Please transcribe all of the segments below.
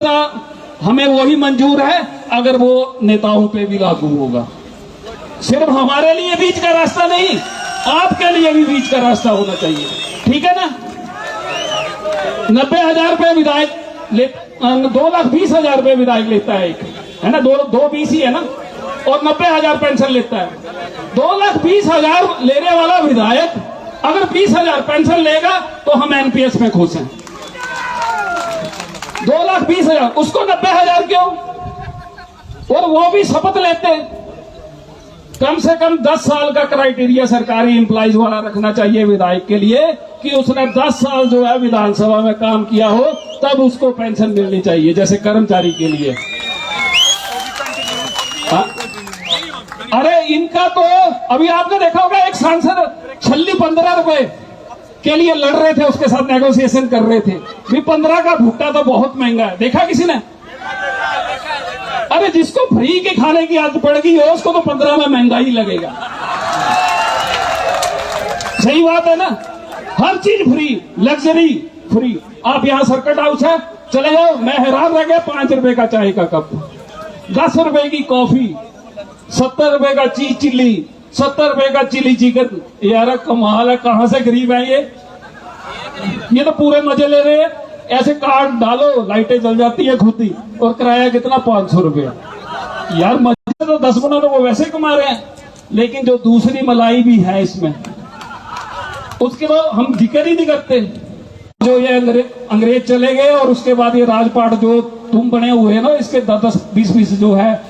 हमें वही मंजूर है अगर वो नेताओं पे भी लागू होगा। सिर्फ हमारे लिए बीच का रास्ता नहीं, आपके लिए भी बीच का रास्ता होना चाहिए। ठीक है ना? 90,000 रुपये विधायक 2,20,000 रुपये विधायक लेता है, एक है ना, 2,20 ही है ना, और 90,000 पेंशन लेता है। 2,20,000 लेने वाला विधायक अगर 20,000 पेंशन लेगा तो हम एनपीएस में खुश हैं। 2,20,000 उसको 90,000 क्यों? और वो भी शपथ लेते हैं। कम से कम 10 साल का क्राइटेरिया सरकारी एम्प्लॉइज वाला रखना चाहिए विधायक के लिए कि उसने 10 साल जो है विधानसभा में काम किया हो, तब उसको पेंशन मिलनी चाहिए, जैसे कर्मचारी के लिए। अरे इनका तो अभी आपने देखा होगा, एक सांसद 15 रुपए के लिए लड़ रहे थे, उसके साथ नेगोशिएशन कर रहे थे भी 15 का भुट्टा तो बहुत महंगा है। देखा किसी ने? अरे जिसको फ्री के खाने की आदत पड़ गई हो उसको तो 15 में महंगाई लगेगा। सही बात है ना? हर चीज फ्री, लग्जरी फ्री। आप यहां सर्किट हाउस है, चले जाओ, मैं हैरान रह गया। 5 रुपए का चाय का कप, 10 रुपए की कॉफी, 70 रुपए का चीज चिल्ली, 70 रुपए का चिली चिकन। यार कमाल है, कहां से गरीब है ये तो पूरे मजे ले रहे हैं। ऐसे कार्ड डालो, लाइटें जल जाती है खुद ही, और किराया कितना 500 रुपया। यार मजे तो 10 गुना तो वो वैसे कमा रहे हैं। लेकिन जो दूसरी मलाई भी है इसमें, उसके बाद हम जिक्र ही नहीं करते। जो ये अंग्रेज चले गए और उसके बाद ये राजपाट जो तुम बने हुए हैं ना, इसके 10-10, 20-20 जो है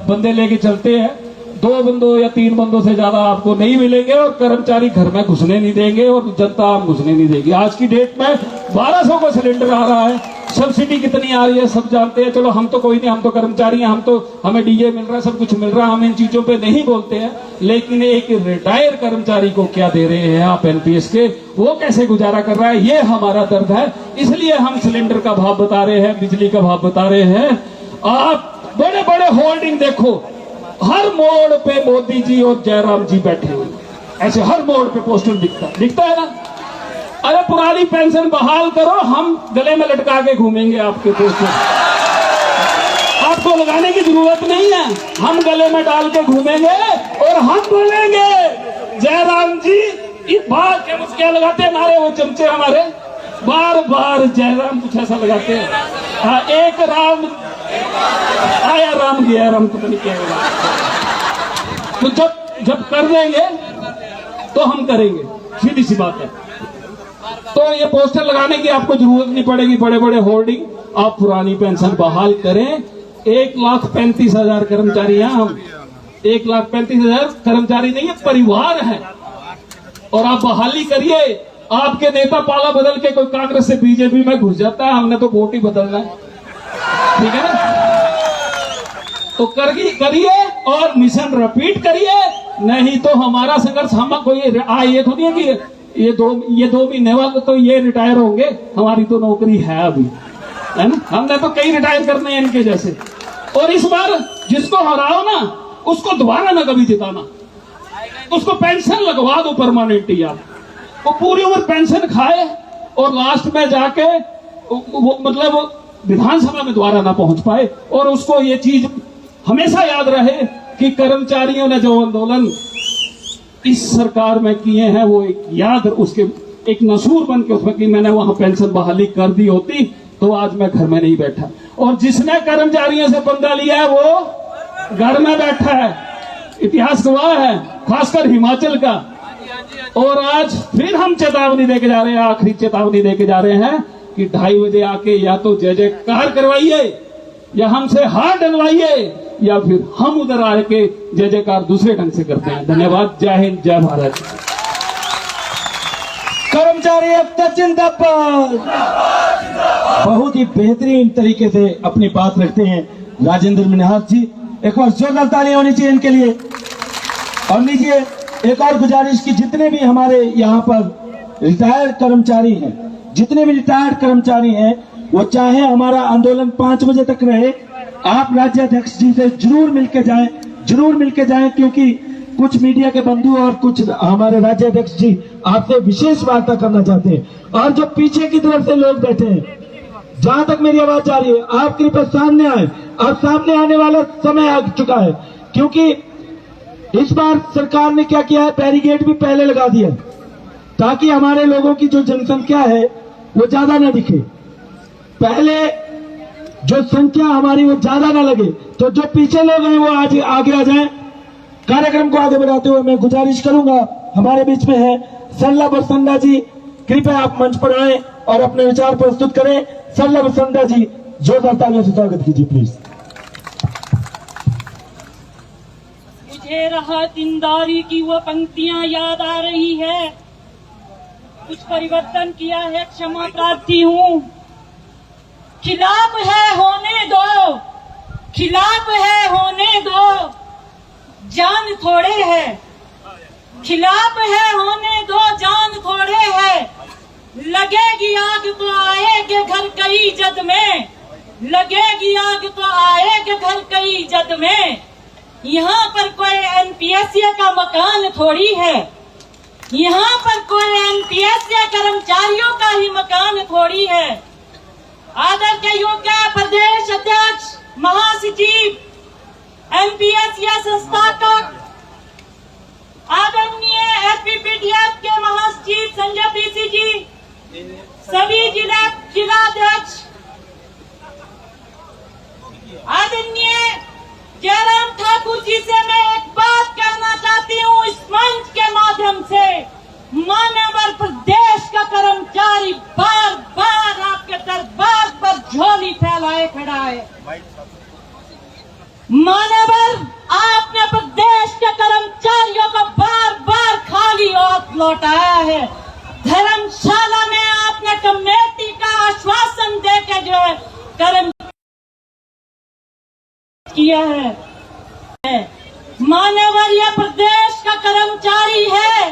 बंदे लेके चलते हैं। 2 बंदों या 3 बंदों से ज्यादा आपको नहीं मिलेंगे, और कर्मचारी घर में घुसने नहीं देंगे, और जनता आम घुसने नहीं देगी। आज की डेट में 1200 का सिलेंडर आ रहा है, सब्सिडी कितनी आ रही है सब जानते हैं। चलो हम तो कोई नहीं, हम तो कर्मचारी हैं, हमें डीए मिल रहा है, सब कुछ मिल रहा है, हम इन चीजों पे नहीं बोलते हैं। लेकिन एक रिटायर कर्मचारी को क्या दे रहे हैं आप एनपीएस के, वो कैसे गुजारा कर रहा है, ये हमारा दर्द है। इसलिए हम सिलेंडर का भाव बता रहे हैं, बिजली का भाव बता रहे हैं। आप बड़े बड़े होर्डिंग देखो, हर मोड़ पे मोदी जी और जयराम जी बैठे हुए, ऐसे हर मोड़ पे पोस्टर दिखता है ना। अरे पुरानी पेंशन बहाल करो, हम गले में लटका के घूमेंगे आपके पोस्टर। आपको लगाने की जरूरत नहीं है, हम गले में डाल के घूमेंगे और हम बोलेंगे जयराम जी। इस बात के क्या लगाते हैं नारे वो चमचे हमारे, बार बार जयराम कुछ ऐसा लगाते हैं। हाँ, एक राम आया, राम गया, राम को नहीं क्या होगा। तो जब कर देंगे तो हम करेंगे, सीधी सी बात है। तो ये पोस्टर लगाने की आपको जरूरत नहीं पड़ेगी, बड़े बड़े होर्डिंग। आप पुरानी पेंशन बहाल करें। 1,35,000 कर्मचारी हैं हम, 1,35,000 कर्मचारी नहीं है, परिवार है। और आप बहाली करिए। आपके नेता पाला बदल के कोई कांग्रेस से बीजेपी में घुस जाता है, हमने तो वोट ही बदलना है। ठीक है ना? तो करिए और मिशन रिपीट करिए, नहीं तो हमारा संघर्ष, हम कोई ये थोड़ी है कि ये दो महीने बाद तो ये रिटायर होंगे। हमारी तो नौकरी है अभी, है ना? हमने तो कई रिटायर करने हैं इनके जैसे। और इस बार जिसको हराओ ना, उसको दोबारा ना कभी जिताना, उसको पेंशन लगवा दो परमानेंटली। आप वो पूरी उम्र पेंशन खाए और लास्ट में जाके वो मतलब विधानसभा में दोबारा ना पहुंच पाए। और उसको ये चीज हमेशा याद रहे कि कर्मचारियों ने जो आंदोलन इस सरकार में किए हैं, वो एक याद, उसके एक नसूर बन के उसमें कि मैंने वहां पेंशन बहाली कर दी होती तो आज मैं घर में नहीं बैठा। और जिसने कर्मचारियों से पंगा लिया है वो घर में बैठा है, इतिहास गवाह है, खासकर हिमाचल का। और आज फिर हम चेतावनी देके जा रहे हैं, आखिरी चेतावनी देके जा रहे हैं कि 2:30 बजे आके या तो जय जयकार करवाइए, या हमसे हाथ डलवाइए, या फिर हम उधर आके जय जयकार दूसरे ढंग से करते हैं। धन्यवाद। जय हिंद, जय भारत। कर्मचारी एकता जिंदाबाद। बहुत ही बेहतरीन तरीके से अपनी बात रखते हैं राजेंद्र मिन्हास जी। एक बार जोरदार तालियां होनी चाहिए इनके लिए। और लीजिए एक और गुजारिश की, जितने भी हमारे यहाँ पर रिटायर्ड कर्मचारी हैं, जितने भी रिटायर्ड कर्मचारी हैं, वो चाहे हमारा आंदोलन 5 बजे तक रहे, आप राज्याध्यक्ष जी से जरूर मिलके जाएं, क्योंकि कुछ मीडिया के बंधु और कुछ हमारे राज्याध्यक्ष जी आपसे विशेष वार्ता करना चाहते हैं। और जो पीछे की तरफ से लोग बैठे हैं, जहां तक मेरी आवाज जा रही है, आप कृपया सामने आए। अब सामने आने वाला समय आ चुका है, क्योंकि इस बार सरकार ने क्या किया है, बैरिकेड भी पहले लगा दिया ताकि हमारे लोगों की जो जनसंख्या है वो ज्यादा ना दिखे। पहले जो संख्या हमारी वो ज्यादा ना लगे, तो जो पीछे लोग हैं वो आज आगे आ जाएं। कार्यक्रम को आगे बढ़ाते हुए मैं गुजारिश करूंगा, हमारे बीच में है सरला बरसंडा जी, कृपया आप मंच पर आए और अपने विचार प्रस्तुत करें। सरला बरसंडा जी, जोरदार तालियों से स्वागत कीजिए प्लीज। मुझे राहत इंदारी की वो पंक्तियां याद आ रही है। कुछ परिवर्तन किया है, क्षमा प्रार्थी हूँ। खिलाफ है होने दो, खिलाफ है होने दो, जान थोड़े है। खिलाफ है होने दो, जान थोड़े है। लगेगी आग तो आएगे घर कई जद में, लगेगी आग तो आएगे घर कई जद में। यहाँ पर कोई एनपीएस का मकान थोड़ी है, यहाँ पर कोई एनपीएस कर्मचारियों का ही मकान थोड़ी है। आदर के योग्य प्रदेश अध्यक्ष, महासचिव, एनपीएस संस्थापक, आदरणीय एपीपीटीएफ के महासचिव संजय पीसी जी, सभी जिलाध्यक्ष, आदरणीय जयराम ठाकुर जी से मैं एक बात कहना चाहती हूँ इस मंच के माध्यम से। मान्यवर प्रदेश का कर्मचारी बार बार आपके दरबार पर झोली फैलाए खड़ा है। मान्यवर, आपने प्रदेश के कर्मचारियों को बार बार खाली हाथ लौटाया है। धर्मशाला में आपने कमेटी का आश्वासन देकर जो है कर्म किया है। मान्यवर, यह प्रदेश का कर्मचारी है,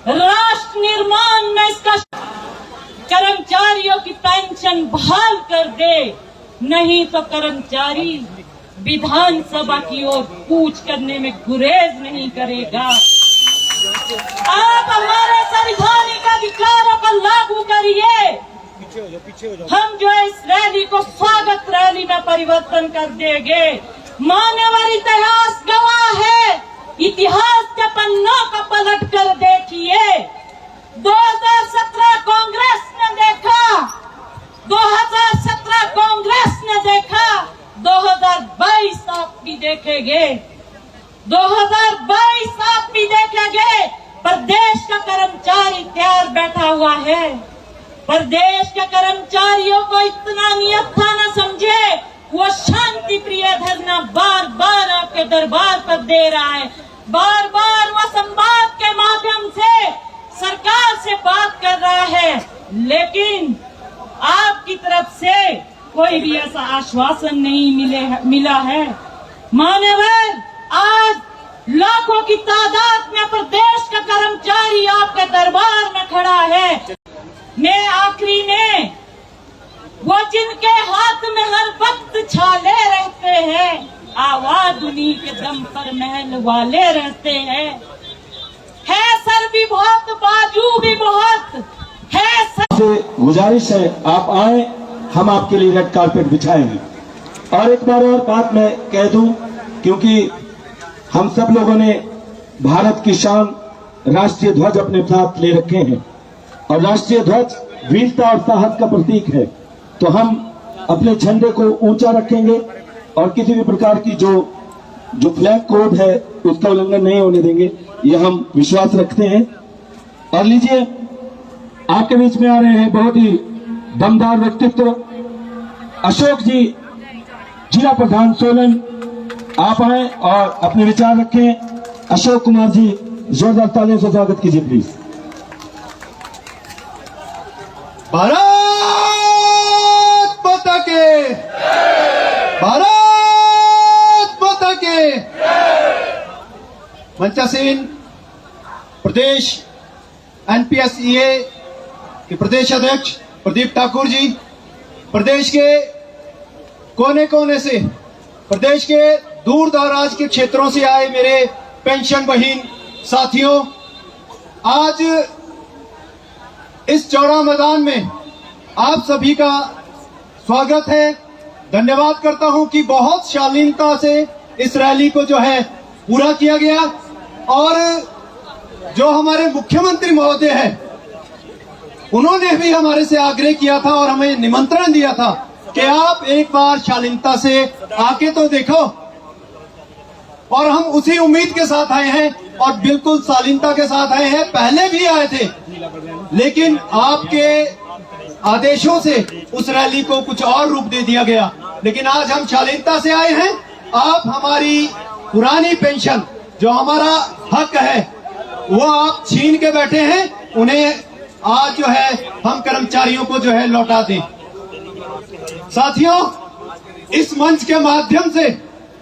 राष्ट्र निर्माण में इसका कर्मचारियों की पेंशन बहाल कर दे, नहीं तो कर्मचारी विधानसभा की ओर कूच करने में गुरेज नहीं करेगा। आप हमारे संवैधानिक अधिकारों को लागू करिए। हम जो इस रैली को स्वागत रैली में परिवर्तन कर देंगे। मानवर, इतिहास गवाह है, इतिहास के पन्नों को पलट कर देखिए। 2017 कांग्रेस ने देखा, 2017 कांग्रेस ने देखा, 2022 आप भी देखेंगे, 2022 आप भी देखेंगे। प्रदेश का कर्मचारी तैयार बैठा हुआ है। प्रदेश के कर्मचारियों को इतना नियत्था न समझे, वो शांति प्रिय धरना बार बार आपके दरबार पर दे रहा है। बार बार वो संवाद के माध्यम से सरकार से बात कर रहा है, लेकिन आपकी तरफ से कोई भी ऐसा आश्वासन नहीं मिला है। मान्यवर, आज लाखों की तादाद में प्रदेश का कर्मचारी आपके दरबार में खड़ा है। मैं आखिरी में वो जिनके हाथ में हर वक्त छाले रहते हैं, आवाज उन्हीं के दम पर महल वाले रहते हैं। है सर भी बहुत, बाजू भी बहुत है। से गुजारिश है, आप आए, हम आपके लिए रेड कारपेट बिछाएंगे। और एक बार और बात मैं कह दूं, क्योंकि हम सब लोगों ने भारत की शान राष्ट्रीय ध्वज अपने साथ ले रखे हैं और राष्ट्रीय ध्वज वीरता और साहस का प्रतीक है, तो हम अपने झंडे को ऊंचा रखेंगे और किसी भी प्रकार की जो फ्लैग कोड है उसका उल्लंघन नहीं होने देंगे, ये हम विश्वास रखते हैं। और लीजिए, आपके बीच में आ रहे हैं बहुत ही दमदार व्यक्तित्व, अशोक जी, जिला प्रधान सोलन। आप आए और अपने विचार रखें। अशोक कुमार जी, जोरदार तालियों से स्वागत कीजिए प्लीज। भारत माता के, भारत माता के। मंचासीन प्रदेश एनपीएसईए के प्रदेश अध्यक्ष प्रदीप ठाकुर जी, प्रदेश के कोने कोने से, प्रदेश के दूर दराज के क्षेत्रों से आए मेरे पेंशन बहिन साथियों, आज इस चौड़ा मैदान में आप सभी का स्वागत है। धन्यवाद करता हूं कि बहुत शालीनता से इस रैली को जो है पूरा किया गया। और जो हमारे मुख्यमंत्री महोदय हैं, उन्होंने भी हमारे से आग्रह किया था और हमें निमंत्रण दिया था कि आप एक बार शालीनता से आके तो देखो। और हम उसी उम्मीद के साथ आए हैं और बिल्कुल शालीनता के साथ आए हैं। पहले भी आए थे, लेकिन आपके आदेशों से उस रैली को कुछ और रूप दे दिया गया। लेकिन आज हम शालीनता से आए हैं। आप हमारी पुरानी पेंशन, जो हमारा हक है, वो आप छीन के बैठे हैं। उन्हें आज जो है हम कर्मचारियों को जो है लौटा दें। साथियों, इस मंच के माध्यम से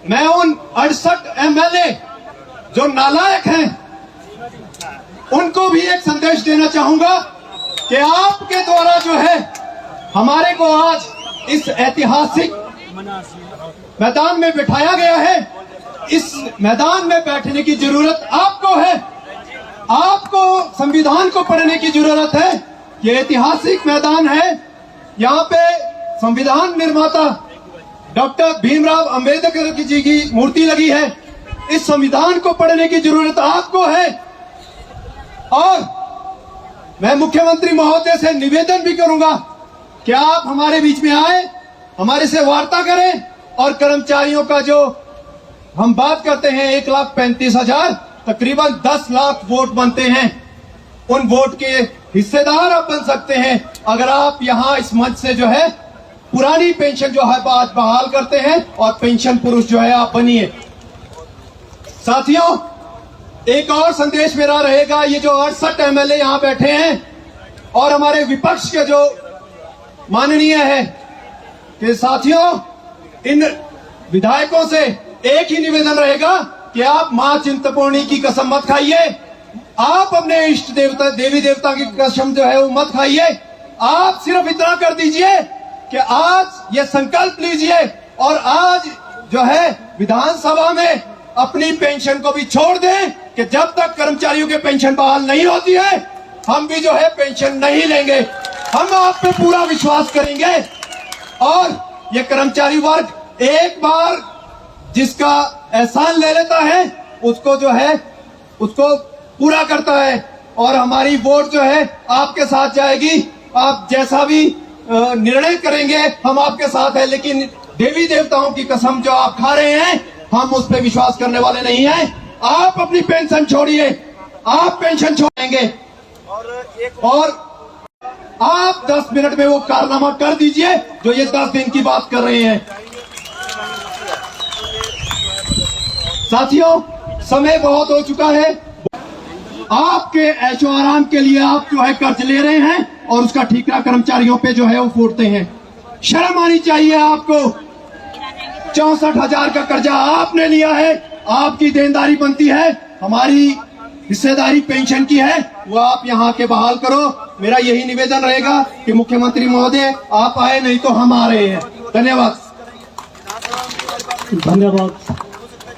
मैं उन 68 एमएलए जो नालायक हैं, उनको भी एक संदेश देना चाहूंगा कि आपके द्वारा जो है हमारे को आज इस ऐतिहासिक मैदान में बिठाया गया है। इस मैदान में बैठने की जरूरत आपको है। आपको संविधान को पढ़ने की जरूरत है। ये ऐतिहासिक मैदान है। यहाँ पे संविधान निर्माता डॉक्टर भीमराव अंबेडकर जी की मूर्ति लगी है। इस संविधान को पढ़ने की जरूरत आपको है। और मैं मुख्यमंत्री महोदय से निवेदन भी करूंगा कि आप हमारे बीच में आए, हमारे से वार्ता करें और कर्मचारियों का जो हम बात करते हैं 1,35,000, तकरीबन 10 लाख वोट बनते हैं। उन वोट के हिस्सेदार आप बन सकते हैं अगर आप यहाँ इस मंच से जो है पुरानी पेंशन जो है आज बहाल करते हैं और पेंशन पुरुष जो है आप बनिए। साथियों, एक और संदेश मेरा रहेगा। ये जो 68 एमएलए यहाँ बैठे हैं और हमारे विपक्ष के जो माननीय है कि साथियों, इन विधायकों से एक ही निवेदन रहेगा कि आप मां चिंतपूर्णी की कसम मत खाइए। आप अपने इष्ट देवता देवी देवता की कसम जो है वो मत खाइए। आप सिर्फ इतना कर दीजिए कि आज ये संकल्प लीजिए और आज जो है विधानसभा में अपनी पेंशन को भी छोड़ दें कि जब तक कर्मचारियों के पेंशन बहाल नहीं होती है, हम भी जो है पेंशन नहीं लेंगे। हम आप पे पूरा विश्वास करेंगे। और ये कर्मचारी वर्ग एक बार जिसका एहसान ले लेता है, उसको जो है उसको पूरा करता है। और हमारी वोट जो है आपके साथ जाएगी। आप जैसा भी निर्णय करेंगे हम आपके साथ है। लेकिन देवी देवताओं की कसम जो आप खा रहे हैं, हम उस पर विश्वास करने वाले नहीं हैं। आप अपनी पेंशन छोड़िए, आप पेंशन छोड़ेंगे और आप 10 मिनट में वो कारनामा कर दीजिए जो ये 10 दिन की बात कर रहे हैं। साथियों, समय बहुत हो चुका है। आपके ऐशो आराम के लिए आप जो है कर्ज ले रहे हैं और उसका ठीकरा कर्मचारियों पे जो है वो फोड़ते हैं। शर्म आनी चाहिए आपको। 64,000 का कर्जा आपने लिया है, आपकी देनदारी बनती है। हमारी हिस्सेदारी पेंशन की है, वो आप यहाँ के बहाल करो। मेरा यही निवेदन रहेगा कि मुख्यमंत्री महोदय आप आए, नहीं तो हम आ रहे हैं। धन्यवाद। धन्यवाद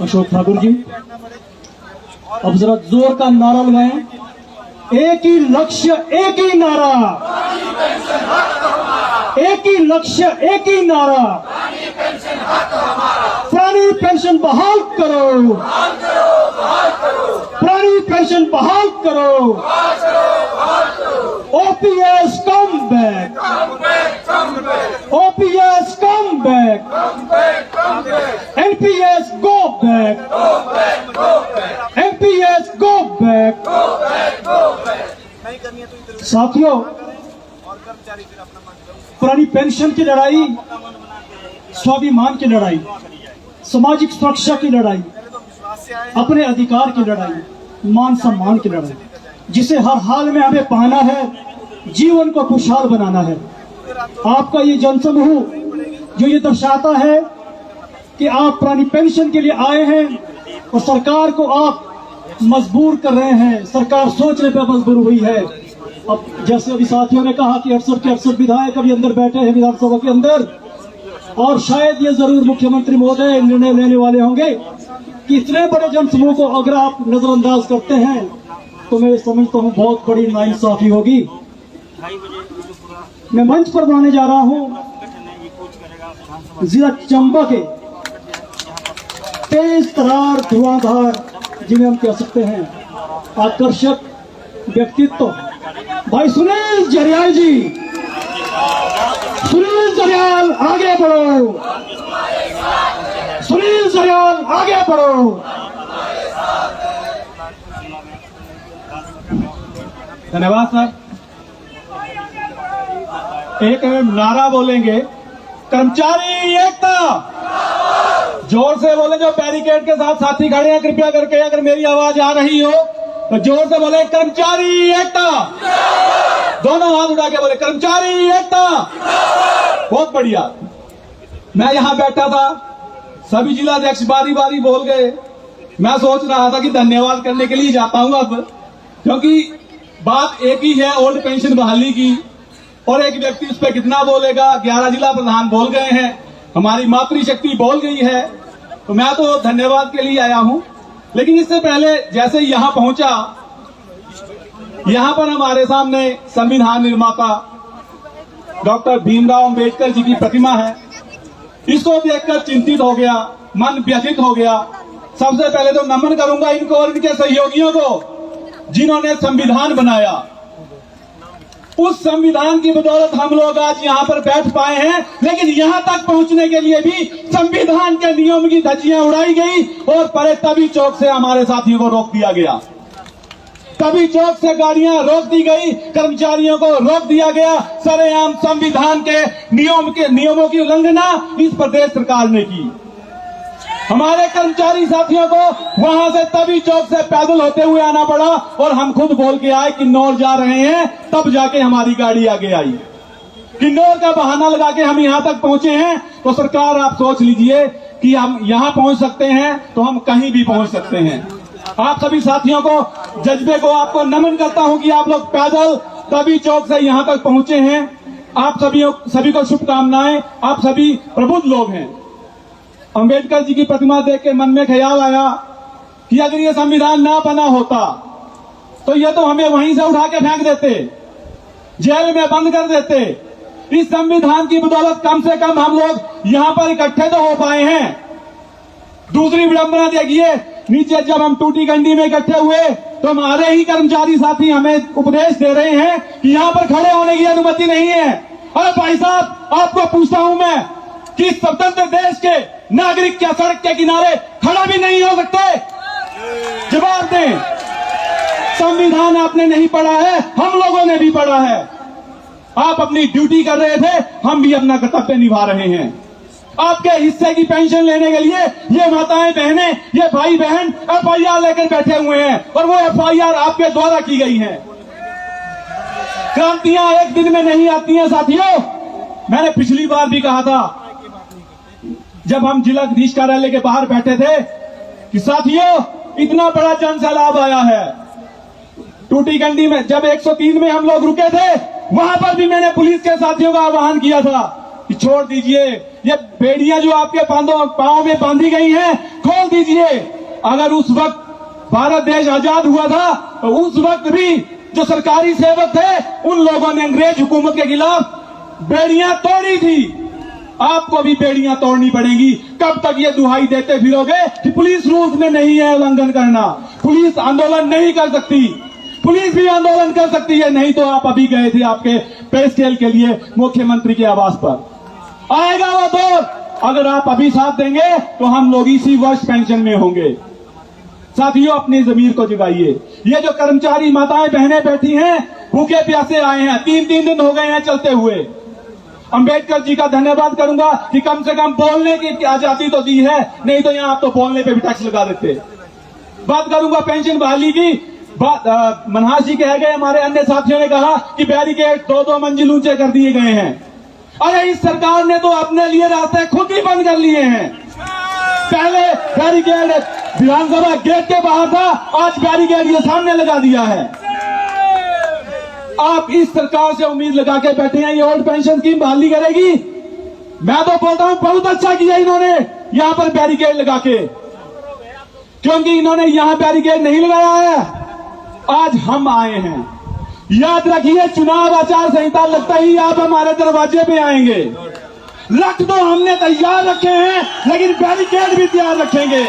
अशोक ठाकुर जी। अब जरा जोर का नारा लगाएं। एक ही लक्ष्य, एक ही नारा, एक ही लक्ष्य, एक ही नारा, पुरानी पेंशन बहाल करो, पुरानी पेंशन बहाल करो। OPS come back, OPS come back, NPS go back, NPS go back. साथियों, पुरानी पेंशन की लड़ाई, स्वाभिमान की लड़ाई, सामाजिक सुरक्षा की लड़ाई, अपने अधिकार की लड़ाई, मान सम्मान की लड़ाई, जिसे हर हाल में हमें पाना है, जीवन को खुशहाल बनाना है। आपका ये जनसमूह जो ये दर्शाता है कि आप पुरानी पेंशन के लिए आए हैं और सरकार को आप मजबूर कर रहे हैं, सरकार सोचने पे मजबूर हुई है। अब जैसे अभी साथियों ने कहा कि 68 के 68 विधायक अभी अंदर बैठे हैं विधानसभा के अंदर, और शायद ये जरूर मुख्यमंत्री महोदय निर्णय लेने वाले होंगे कि इतने बड़े जनसमूह को अगर आप नजरअंदाज करते हैं तो मैं समझता हूँ बहुत बड़ी नाइंसाफी होगी। मैं मंच पर बुलाने जा रहा हूँ जिला चंबा के तेज तरार धुआंधार जिन्हें हम कह सकते हैं आकर्षक व्यक्तित्व भाई सुनील जरियाल जी। सुनील जरियाल आगे बढ़ो, सुनील जरियाल आगे बढ़ो। धन्यवाद सर। एक नारा बोलेंगे, कर्मचारी एकता। जोर से बोले, जो बैरिकेड के साथ साथी खड़े हैं कृपया करके अगर मेरी आवाज आ रही हो तो जोर से बोले, कर्मचारी एकता। दोनों हाथ उठा के बोले, कर्मचारी एकता। बहुत बढ़िया। मैं यहां बैठा था, सभी जिलाध्यक्ष बारी बारी बोल गए। मैं सोच रहा था कि धन्यवाद करने के लिए जाता हूं अब, क्योंकि बात एक ही है ओल्ड पेंशन बहाली की, और एक व्यक्ति उस पर कितना बोलेगा। 11 जिला प्रधान बोल गए हैं, हमारी मातृशक्ति बोल गई है, तो मैं तो धन्यवाद के लिए आया हूं। लेकिन इससे पहले जैसे यहां पहुंचा, यहां पर हमारे सामने संविधान निर्माता डॉक्टर भीमराव अंबेडकर जी की प्रतिमा है। इसको देखकर चिंतित हो गया, मन व्यथित हो गया। सबसे पहले तो नमन करूंगा इनको और इनके सहयोगियों को जिन्होंने संविधान बनाया। उस संविधान की बदौलत हम लोग आज यहाँ पर बैठ पाए हैं, लेकिन यहाँ तक पहुँचने के लिए भी संविधान के नियम की धज्जियां उड़ाई गई और परे तभी चौक से हमारे साथियों को रोक दिया गया। तभी चौक से गाड़ियां रोक दी गई, कर्मचारियों को रोक दिया गया। सरेआम संविधान के नियमों की उल्लंघना इस प्रदेश सरकार ने की। हमारे कर्मचारी साथियों को वहां से तभी चौक से पैदल होते हुए आना पड़ा, और हम खुद बोल के आए किन्नौर जा रहे हैं, तब जाके हमारी गाड़ी आगे आई। किन्नौर का बहाना लगा के हम यहां तक पहुंचे हैं। तो सरकार आप सोच लीजिए कि हम यहां पहुंच सकते हैं तो हम कहीं भी पहुंच सकते हैं। आप सभी साथियों को, जज्बे को आपको नमन करता हूं कि आप लोग पैदल तभी चौक से यहां तक पहुंचे हैं। आप सभी को शुभकामनाएं। आप सभी प्रबुद्ध लोग हैं। अंबेडकर जी की प्रतिमा देख के मन में ख्याल आया कि अगर ये संविधान ना बना होता तो ये तो हमें वहीं से उठा के फेंक देते, जेल में बंद कर देते। इस संविधान की बदौलत कम से कम हम लोग यहां पर इकट्ठे तो हो पाए हैं। दूसरी विडंबना देखिए, नीचे जब हम टूटीकंडी में इकट्ठे हुए तो हमारे ही कर्मचारी साथी हमें उपदेश दे रहे हैं कि यहां पर खड़े होने की अनुमति नहीं है। अरे भाई साहब, आपको पूछता हूं मैं कि स्वतंत्र देश के नागरिक क्या सड़क के किनारे खड़ा भी नहीं हो सकते? जवाब दें। संविधान आपने नहीं पढ़ा है, हम लोगों ने भी पढ़ा है। आप अपनी ड्यूटी कर रहे थे, हम भी अपना कर्तव्य निभा रहे हैं। आपके हिस्से की पेंशन लेने के लिए ये माताएं बहनें, ये भाई बहन FIR लेकर बैठे हुए हैं, और वो FIR आपके द्वारा की गई है। क्रांतियां एक दिन में नहीं आती हैं साथियों। मैंने पिछली बार भी कहा था जब हम जिलाधीश कार्यालय के बाहर बैठे थे कि साथियों, इतना बड़ा जन सैलाब आया है। टूटीकंडी में जब 103 में हम लोग रुके थे, वहां पर भी मैंने पुलिस के साथियों का आह्वान किया था कि छोड़ दीजिए, ये बेड़ियां जो आपके पांव में बांधी गई हैं, खोल दीजिए। अगर उस वक्त भारत देश आजाद हुआ था तो उस वक्त भी जो सरकारी सेवक थे उन लोगों ने अंग्रेज हुकूमत के खिलाफ बेड़ियां तोड़ी थी। आपको भी बेड़ियां तोड़नी पड़ेगी। कब तक ये दुहाई देते फिरोगे कि पुलिस रूल्स में नहीं है उल्लंघन करना, पुलिस आंदोलन नहीं कर सकती? पुलिस भी आंदोलन कर सकती है। नहीं तो आप अभी गए थे आपके पे स्केल के लिए मुख्यमंत्री के आवास पर। आएगा वो दौर, अगर आप अभी साथ देंगे तो हम लोग इसी वर्ष पेंशन में होंगे। साथियों, अपनी जमीर को जगाइए। ये जो कर्मचारी माताएं बहनें बैठी हैं, भूखे प्यासे आए हैं, 3-3 दिन हो गए हैं चलते हुए। अंबेडकर जी का धन्यवाद करूंगा कि कम से कम बोलने की आजादी तो दी है, नहीं तो यहां आप तो बोलने पे भी टैक्स लगा देते। बात करूंगा पेंशन बहाली की। मनहास जी कह गए, हमारे अन्य साथियों ने कहा कि बैरिकेड 2-2 मंजिल ऊंचे कर दिए गए हैं। अरे इस सरकार ने तो अपने लिए रास्ते खुद ही बंद कर लिए हैं। पहले बैरिकेड विधानसभा गेट के बाहर था, आज बैरिकेड ये सामने लगा दिया है। आप इस सरकार से उम्मीद लगा के बैठे हैं ये ओल्ड पेंशन स्कीम बहाली करेगी? मैं तो बोलता हूं बहुत अच्छा किया इन्होंने यहां पर बैरिकेड लगा के, क्योंकि इन्होंने यहां बैरिकेड नहीं लगाया है। आज हम आए हैं। याद रखिए, चुनाव आचार संहिता लगता ही आप हमारे दरवाजे पे आएंगे। रख दो, हमने तैयार रखे हैं, लेकिन बैरिकेड भी तैयार रखेंगे।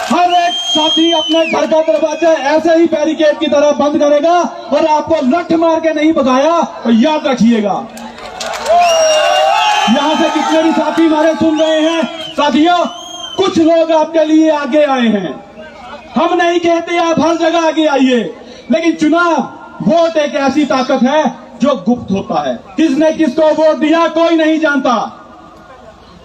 हर एक साथी अपने घर का दरवाजा ऐसे ही बैरिकेड की तरह बंद करेगा और आपको लठ मार के नहीं भगाया तो याद रखिएगा। यहां से कितने भी साथी हमारे सुन रहे हैं, साथियों कुछ लोग आपके लिए आगे आए हैं। हम नहीं कहते आप हर जगह आगे आइए, लेकिन चुनाव वोट एक ऐसी ताकत है जो गुप्त होता है। किसने किसको वोट दिया कोई नहीं जानता।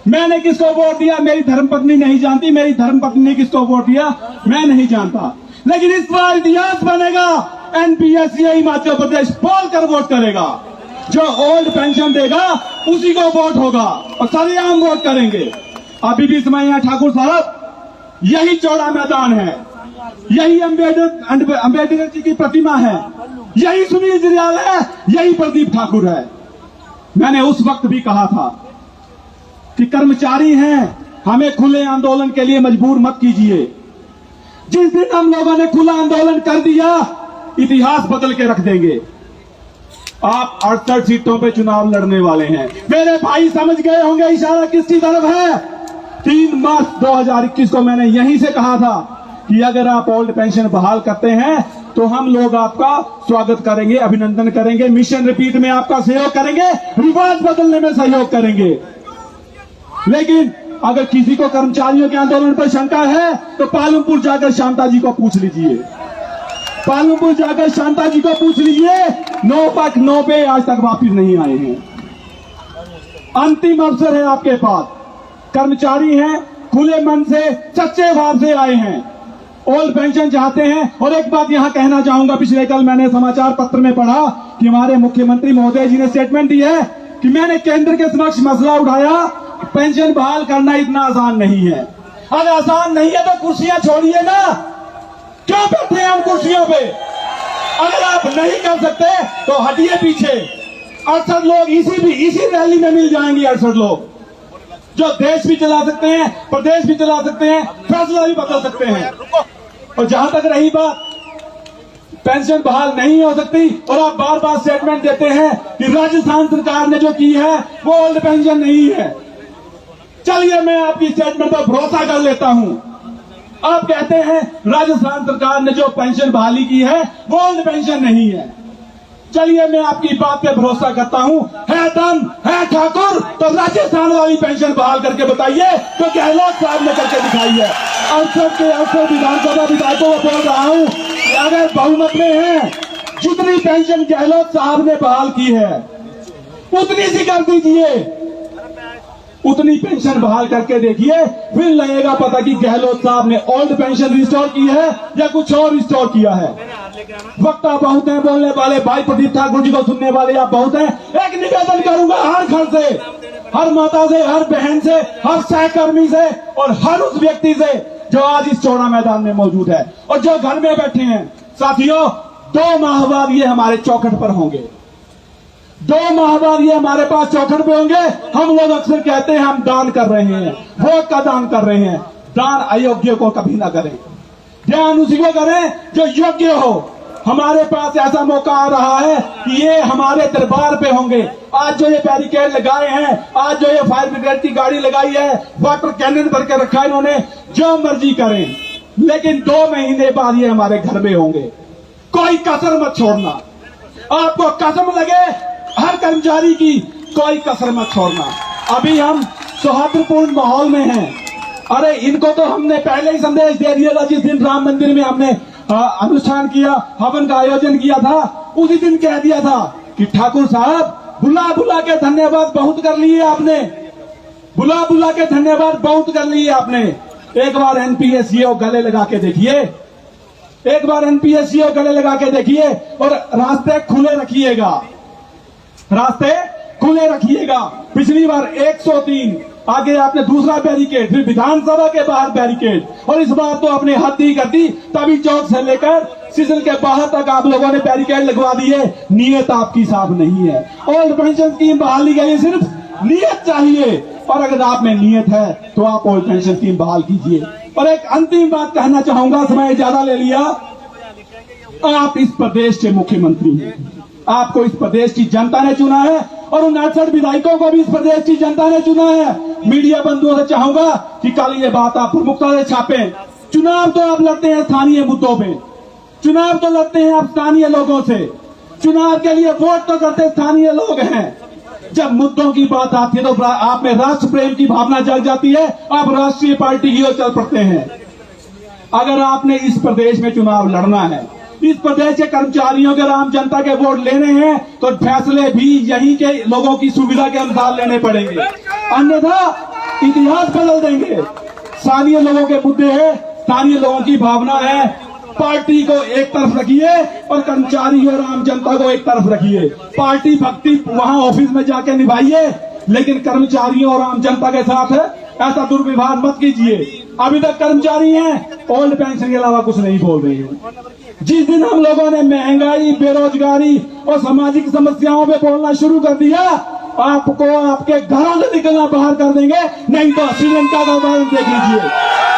मैंने किसको वोट दिया मेरी धर्मपत्नी नहीं जानती, मेरी धर्मपत्नी ने किसको वोट दिया मैं नहीं जानता। लेकिन इस बार इतिहास बनेगा, एनपीएससीए हिमाचल प्रदेश बोल कर वोट करेगा। जो ओल्ड पेंशन देगा उसी को वोट होगा और सरेआम वोट करेंगे। अभी भी समय है ठाकुर साहब, यही चौड़ा मैदान है, यही अम्बेडकर जी की प्रतिमा है, यही सुनील जिरियाल है, यही प्रदीप ठाकुर है। मैंने उस वक्त भी कहा था कि कर्मचारी हैं, हमें खुले आंदोलन के लिए मजबूर मत कीजिए। जिस दिन हम लोगों ने खुला आंदोलन कर दिया, इतिहास बदल के रख देंगे। आप 68 सीटों पे चुनाव लड़ने वाले हैं। मेरे भाई समझ गए होंगे इशारा किसकी तरफ है। 3 मार्च 2021 को मैंने यहीं से कहा था कि अगर आप ओल्ड पेंशन बहाल करते हैं तो हम लोग आपका स्वागत करेंगे, अभिनंदन करेंगे, मिशन रिपीट में आपका सहयोग करेंगे, रिवाज बदलने में सहयोग करेंगे। लेकिन अगर किसी को कर्मचारियों के आंदोलन पर शंका है तो पालमपुर जाकर शांता जी को पूछ लीजिए, पालमपुर जाकर शांता जी को पूछ लीजिए। 9 पे आज तक वापिस नहीं आए हैं। अंतिम अवसर है आपके पास। कर्मचारी हैं, खुले मन से सच्चे भाव से आए हैं, ओल्ड पेंशन चाहते हैं। और एक बात यहां कहना चाहूंगा, पिछले कल मैंने समाचार पत्र में पढ़ा कि हमारे मुख्यमंत्री महोदय जी ने स्टेटमेंट दी है कि मैंने केंद्र के समक्ष मसला उठाया, पेंशन बहाल करना इतना आसान नहीं है। अगर आसान नहीं है तो कुर्सियां छोड़िए ना, क्यों बैठे हैं हम कुर्सियों पे? अगर आप नहीं कर सकते तो हटिए पीछे। 68 लोग इसी रैली में मिल जाएंगे। 68 लोग जो देश भी चला सकते हैं, प्रदेश भी चला सकते हैं, फैसला भी बदल सकते हैं। और जहां तक रही बात पेंशन बहाल नहीं हो सकती और आप बार बार स्टेटमेंट देते हैं कि राजस्थान सरकार ने जो की है वो ओल्ड पेंशन नहीं है। चलिए मैं आपकी स्टेटमेंट पर भरोसा कर लेता हूं। आप कहते हैं राजस्थान सरकार ने जो पेंशन बहाली की है वो ओल्ड पेंशन नहीं है। चलिए मैं आपकी बात पे भरोसा करता हूं। है दम है ठाकुर तो राजस्थान वाली पेंशन बहाल करके बताइए तो गहलोत साहब ने करके दिखाई है। अवसर विधानसभा विधायकों को बोल रहा हूं कि अगर बहुमत में है, जितनी पेंशन गहलोत साहब ने बहाल की है उतनी सी कर दीजिए, उतनी पेंशन बहाल करके देखिए, फिर लगेगा पता कि गहलोत साहब ने ओल्ड पेंशन रिस्टोर की है या कुछ और रिस्टोर किया है। वक्ता बहुत है, बोलने वाले भाई प्रदीप ठाकुर जी को सुनने वाले आप बहुत हैं। एक निवेदन करूंगा हर घर से, हर माता से, हर बहन से, हर सहकर्मी से और हर उस व्यक्ति से जो आज इस चौड़ा मैदान में मौजूद है और जो घर में बैठे हैं। साथियों 2 माह बाद ये हमारे चौखट पर होंगे, 2 माह बाद ये हमारे पास चौखट पे होंगे। हम लोग अक्सर कहते हैं हम दान कर रहे हैं, वोट का दान कर रहे हैं। दान अयोग्य को कभी ना करें, ध्यान उसी को करें जो योग्य हो। हमारे पास ऐसा मौका आ रहा है कि ये हमारे दरबार पे होंगे। आज जो ये बैरिकेड लगाए हैं, आज जो ये फायर ब्रिगेड की गाड़ी लगाई है, वाटर कैनन भर के रखा है इन्होंने, जो मर्जी करें, लेकिन 2 महीने बाद ये हमारे घर में होंगे। कोई कसर मत छोड़ना, आपको कसम लगे हर कर्मचारी की, कोई कसर मत छोड़ना। अभी हम सौहार्दपूर्ण माहौल में हैं। अरे इनको तो हमने पहले ही संदेश दे दिया था। जिस दिन राम मंदिर में हमने अनुष्ठान किया, हवन का आयोजन किया था, उसी दिन कह दिया था कि ठाकुर साहब बुला बुला के धन्यवाद बहुत कर लिए आपने, बुला बुला के धन्यवाद बहुत कर लिए आपने। एक बार एनपीएससीए गले लगा के देखिए, एक बार एनपीएससीए गले लगा के देखिए और रास्ते खुले रखिएगा, रास्ते खुले रखिएगा। पिछली बार 103, आगे आपने दूसरा बैरिकेड, फिर विधानसभा के बाहर बैरिकेड, और इस बार तो आपने हद ही कर दी। तभी चौक से लेकर सिजल के बाहर तक आप लोगों ने बैरिकेड लगवा दिए। नीयत आपकी साफ नहीं है। ओल्ड पेंशन स्कीम बहाली के लिए सिर्फ नीयत चाहिए, और अगर आप में नीयत है तो आप ओल्ड पेंशन स्कीम बहाल कीजिए। और एक अंतिम बात कहना चाहूंगा, समय ज्यादा ले लिया। आप इस प्रदेश के मुख्यमंत्री हैं, आपको इस प्रदेश की जनता ने चुना है। और उन 68 विधायकों को भी इस प्रदेश की जनता ने चुना है। मीडिया बंधुओं से चाहूंगा कि कल ये बात आप प्रमुखता से छापें। चुनाव तो आप लड़ते हैं स्थानीय मुद्दों पे, चुनाव तो लड़ते हैं आप स्थानीय लोगों से, चुनाव के लिए वोट तो करते स्थानीय लोग हैं। जब मुद्दों की बात आती है तो आप में राष्ट्र प्रेम की भावना जग जाती है, आप राष्ट्रीय पार्टी की ओर चल पड़ते हैं। अगर आपने इस प्रदेश में चुनाव लड़ना है, इस प्रदेश के कर्मचारियों के, आम जनता के वोट लेने हैं, तो फैसले भी यहीं के लोगों की सुविधा के अनुसार लेने पड़ेंगे, अन्यथा इतिहास बदल देंगे। स्थानीय लोगों के मुद्दे हैं, स्थानीय लोगों की भावना है, पार्टी को एक तरफ रखिए और कर्मचारी और आम जनता को एक तरफ रखिए। पार्टी भक्ति वहां ऑफिस में जाके निभाइए, लेकिन कर्मचारियों और आम जनता के साथ है ऐसा दुर्व्यवहार मत कीजिए। अभी तक कर्मचारी हैं, ओल्ड पेंशन के अलावा कुछ नहीं बोल रहे हैं। जिस दिन हम लोगों ने महंगाई, बेरोजगारी और सामाजिक समस्याओं पे बोलना शुरू कर दिया, आपको आपके घरों से निकलना बाहर कर देंगे। नहीं तो श्रीलंका का उदाहरण देख लीजिए,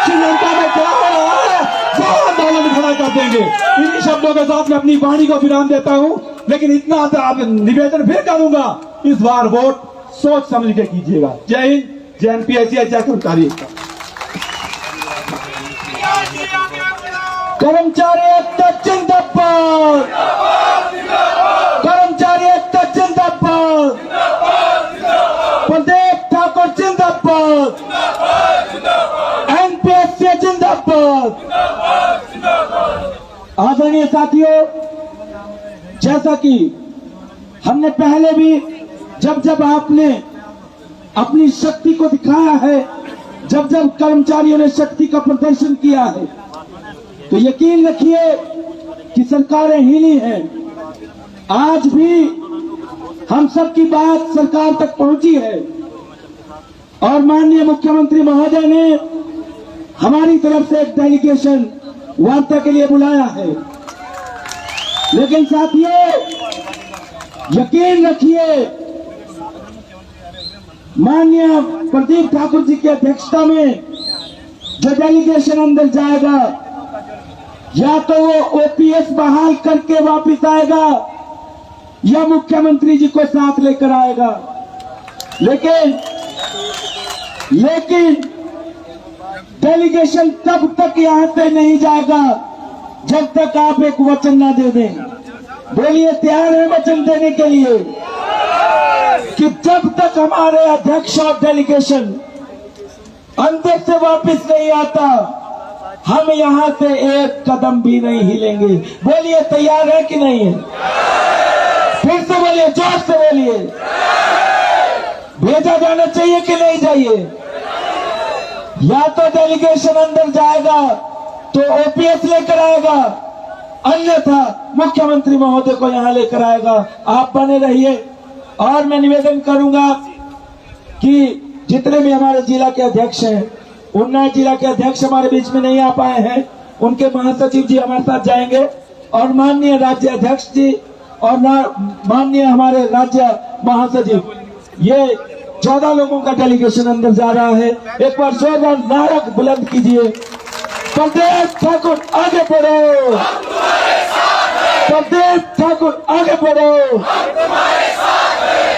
श्रीलंका में क्या हो रहा है, वो आंदोलन खड़ा कर देंगे। इन्हीं शब्दों के साथ मैं अपनी वाणी को विराम देता हूं, लेकिन इतना निवेदन फिर करूंगा, इस बार वोट सोच समझ के कीजिएगा। जय हिंद, जय एनपीएससी, जय कर्मचारी। कर्मचारी एकता जिंदाबाद, कर्मचारी एकता जिंदाबाद, प्रदीप ठाकुर जिंदाबाद, एनपीएससी जिंदाबाद। आदरणीय साथियों, जैसा कि हमने पहले भी जब जब आपने अपनी शक्ति को दिखाया है, जब जब कर्मचारियों ने शक्ति का प्रदर्शन किया है, तो यकीन रखिए कि सरकारें हिली हैं। आज भी हम सबकी बात सरकार तक पहुंची है और माननीय मुख्यमंत्री महोदय ने हमारी तरफ से एक डेलीगेशन वार्ता के लिए बुलाया है। लेकिन साथियों, यकीन रखिए, माननीय प्रदीप ठाकुर जी की अध्यक्षता में जो डेलीगेशन अंदर जाएगा, या तो वो ओपीएस बहाल करके वापस आएगा या मुख्यमंत्री जी को साथ लेकर आएगा। लेकिन डेलीगेशन तब तक यहां से नहीं जाएगा जब तक आप एक वचन ना दे दें। बोलिए, तैयार है वचन देने के लिए कि जब तक हमारे अध्यक्ष और डेलीगेशन अंदर से वापस नहीं आता, हम यहां से एक कदम भी नहीं हिलेंगे। बोलिए, तैयार है कि नहीं है? फिर से बोलिए, जोर से बोलिए। भेजा जाना चाहिए कि नहीं चाहिए? या तो डेलीगेशन अंदर जाएगा तो ओपीएस लेकर आएगा, अन्यथा मुख्यमंत्री महोदय को यहां लेकर आएगा। आप बने रहिए। और मैं निवेदन करूंगा कि जितने भी हमारे जिला के अध्यक्ष हैं, 19 जिला के अध्यक्ष हमारे बीच में नहीं आ पाए हैं, उनके महासचिव जी हमारे साथ जाएंगे और माननीय राज्य अध्यक्ष जी और माननीय हमारे राज्य महासचिव, ये 14 लोगों का डेलीगेशन अंदर जा रहा है। एक बार जोरदार नारा बुलंद कीजिए। प्रदीप ठाकुर आगे बढ़ो, प्रदीप ठाकुर आगे बढ़ो।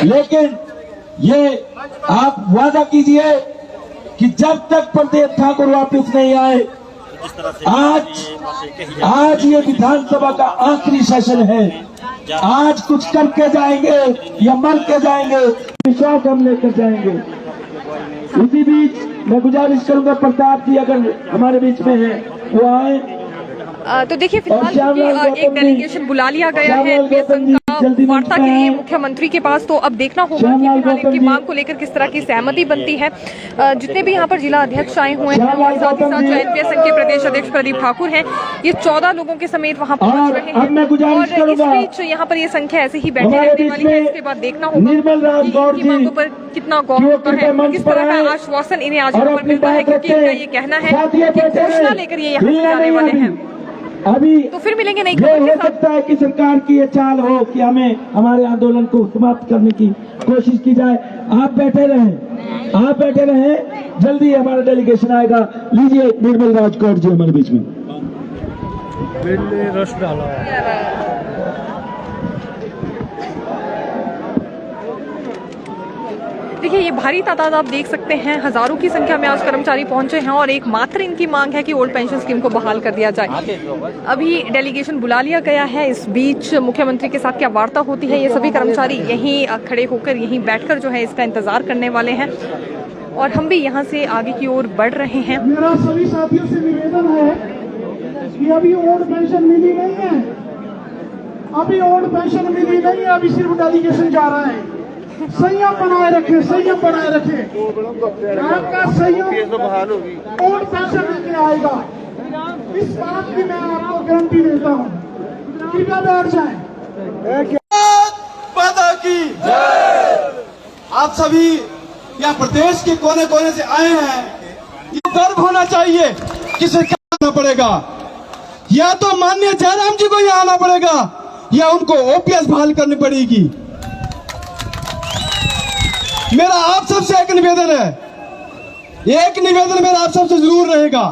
लेकिन ये आप वादा कीजिए कि जब तक प्रदीप ठाकुर वापस नहीं आए, आज ये विधानसभा का आखिरी सेशन है, आज कुछ करके जाएंगे या मर के जाएंगे, विश्वास हम लेकर जाएंगे। इसी बीच मैं गुजारिश करूंगा, प्रताप जी अगर हमारे बीच में हैं वो आए। तो देखिए, फिलहाल एक डेलीगेशन बुला लिया गया है वार्ता के लिए मुख्यमंत्री के पास। तो अब देखना होगा कि फिलहाल इनकी मांग को लेकर किस तरह की सहमति बनती है। जितने भी यहाँ पर जिला अध्यक्ष आए हुए हैं और साथ ही साथ जो एनपीएस संघ के प्रदेश अध्यक्ष प्रदीप ठाकुर हैं, ये 14 लोगों के समेत वहाँ पहुंच रहे हैं। और इस बीच यहाँ पर ये संख्या ऐसे ही बैठे रहने वाली है। इसके बाद देखना होगा इनकी मांगों पर कितना गौर होता है, किस तरह का आश्वासन इन्हें आज यहाँ पर मिलता है, क्योंकि इनका ये कहना है कि घोषणा लेकर ये यहाँ से जाने वाले हैं। अभी तो फिर मिलेंगे नहीं। हो सकता है कि सरकार की ये चाल हो कि हमें हमारे आंदोलन को समाप्त करने की कोशिश की जाए। आप बैठे रहें, आप बैठे रहें, जल्दी हमारा डेलीगेशन आएगा। लीजिए निर्मल राजकौर जी हमारे बीच में। रस डाला देखिए ये भारी तादाद आप देख सकते हैं, हजारों की संख्या में आज कर्मचारी पहुंचे हैं और एकमात्र इनकी मांग है कि ओल्ड पेंशन स्कीम को बहाल कर दिया जाए। अभी डेलीगेशन बुला लिया गया है। इस बीच मुख्यमंत्री के साथ क्या वार्ता होती है, ये सभी कर्मचारी यहीं खड़े होकर यहीं बैठकर जो है इसका इंतजार करने वाले हैं और हम भी यहाँ से आगे की ओर बढ़ रहे हैं। मेरा सभी साथियों से निवेदन है कि अभी ओल्ड पेंशन मिली नहीं है, अभी ओल्ड पेंशन मिली नहीं है, अभी सिर्फ डेलीगेशन जा रहा है। संयम बनाए रखे, संयम बनाए रखे। आपका संयम ओल्ड पेंशन लेके आएगा, इस बात की मैं आपको गारंटी देता हूँ। कृपया बैठ जाए। माता की आप सभी यहाँ प्रदेश के कोने कोने से आए हैं, ये गर्व होना चाहिए कि सरकार आना पड़ेगा, या तो माननीय जयराम जी को यहाँ आना पड़ेगा या उनको ओपीएस बहाल करनी पड़ेगी। मेरा आप सबसे एक निवेदन है, एक निवेदन मेरा आप सबसे जरूर रहेगा।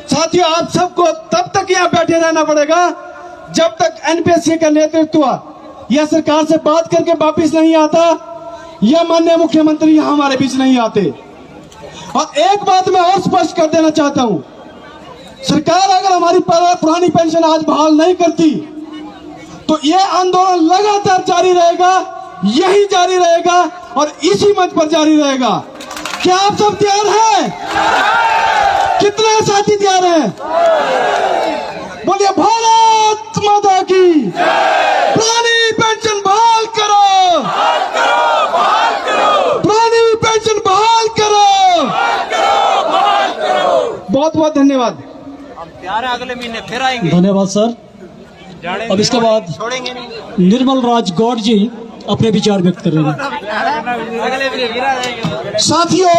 साथियों, आप सबको तब तक यहाँ बैठे रहना पड़ेगा जब तक एनपीएससी का नेतृत्व या सरकार से बात करके वापिस नहीं आता या माननीय मुख्यमंत्री यहाँ हमारे बीच नहीं आते। और एक बात मैं और स्पष्ट कर देना चाहता हूँ, सरकार अगर हमारी पुरानी पेंशन आज बहाल नहीं करती तो ये आंदोलन लगातार जारी रहेगा, यही जारी रहेगा और इसी मंच पर जारी रहेगा। क्या आप सब तैयार हैं? कितने साथी तैयार हैं? बोलिए भारत माता की, पुरानी पेंशन बहाल करो, पुरानी पेंशन बहाल करो। बहुत बहुत धन्यवाद। अगले महीने फिर आएंगे। धन्यवाद सर। अब इसके बाद निर्मल राज गौड़ जी अपने विचार व्यक्त करेंगे। अगले महीने फिर आ जाएंगे। साथियों,